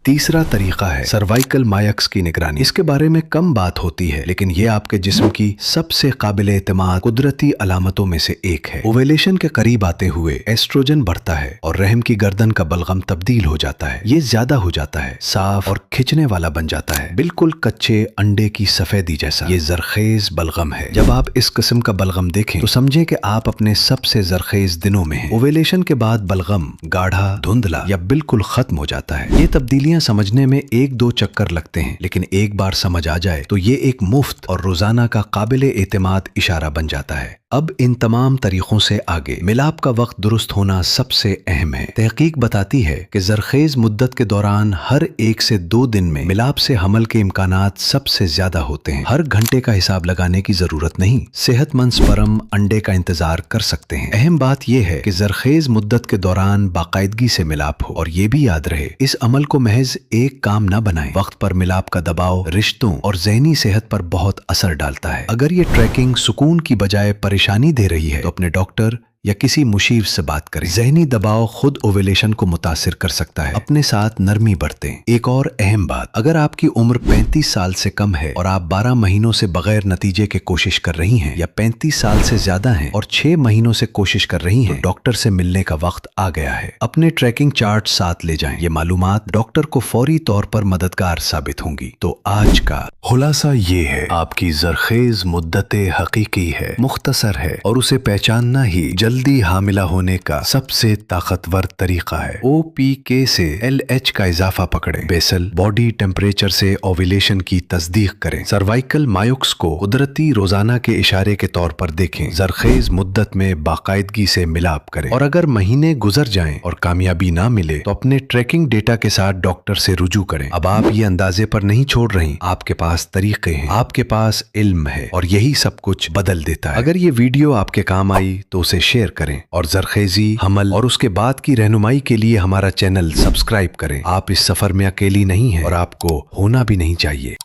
तीसरा तरीका है सर्वाइकल मायक्स की निगरानी। इसके बारे में कम बात होती है, लेकिन ये आपके जिस्म की सबसे काबिले एतमाद कुदरती अलामतों में से एक है। ओवेलेशन के करीब आते हुए एस्ट्रोजन बढ़ता है और रहम की गर्दन का बलगम तब्दील हो जाता है। ये ज्यादा हो जाता है, साफ और खिंचने वाला बन जाता है, बिल्कुल कच्चे अंडे की सफेदी जैसा। ये जरखेज बलगम है। जब आप इस किस्म का बलगम देखें तो समझें कि आप अपने सबसे जरखेज दिनों में हैं। ओवेलेशन के बाद बलगम गाढ़ा, धुंधला या बिल्कुल खत्म हो जाता है। ये तब्दीलियां समझने में 1-2 चक्कर लगते हैं, लेकिन एक बार समझ आ जाए तो ये एक मुफ्त और रोजाना का काबिले एतमाद इशारा बन जाता है। अब इन तमाम तरीकों से आगे मिलाप का वक्त दुरुस्त होना सबसे अहम है। तहकीक बताती है कि जरखेज मुद्दत के दौरान हर 1 से 2 दिन में मिलाप से हमल के इम्कानात सबसे ज्यादा होते हैं। हर घंटे का हिसाब लगाने की जरूरत नहीं, सेहतमंद स्पर्म अंडे का इंतजार कर सकते हैं। अहम बात यह है कि जरखेज मुद्दत के दौरान बाकायदगी से मिलाप हो, और ये भी याद रहे इस अमल को महज एक काम न बनाएं। वक्त पर मिलाप का दबाव रिश्तों और ज़हनी सेहत पर बहुत असर डालता है। अगर ये ट्रैकिंग सुकून की बजाय परेशानी दे रही है तो अपने डॉक्टर या किसी मुशीर से बात करें। ज़हनी दबाव खुद ओवेलेशन को मुतासिर कर सकता है। अपने साथ नरमी बरतें। एक और अहम बात, अगर आपकी उम्र 35 साल से कम है और आप 12 महीनों से बगैर नतीजे के कोशिश कर रही हैं, या 35 साल से ज्यादा हैं और 6 महीनों से कोशिश कर रही हैं, तो डॉक्टर से मिलने का वक्त आ गया है। अपने ट्रैकिंग चार्ट साथ ले जाएं। ये मालूमात डॉक्टर को फौरी तौर पर मददगार साबित होंगी। तो आज का खुलासा ये है, आपकी जरखेज मुद्दत हकीकी है, मुख्तसर है और उसे पहचानना ही जल्दी हामिला होने का सबसे ताकतवर तरीका है। OPK से LH का इजाफा पकड़ें। बेसल बॉडी टेम्परेचर से ओव्यूलेशन की तस्दीक करें। सर्वाइकल मायोक्स को कुदरती रोजाना के इशारे के तौर पर देखें। जरखेज मुद्दत में बाकायदगी से मिलाप करें, और अगर महीने गुजर जाएं और कामयाबी ना मिले तो अपने ट्रैकिंग डेटा के साथ डॉक्टर से रुजू करें। अब आप ये अंदाजे पर नहीं छोड़ रही, आपके पास तरीके हैं, आपके पास इल्म है, और यही सब कुछ बदल देता है। अगर ये वीडियो आपके काम आई तो उसे शेयर करें, और जरखेजी, हमल और उसके बाद की रहनुमाई के लिए हमारा चैनल सब्सक्राइब करें। आप इस सफर में अकेली नहीं हैं और आपको होना भी नहीं चाहिए।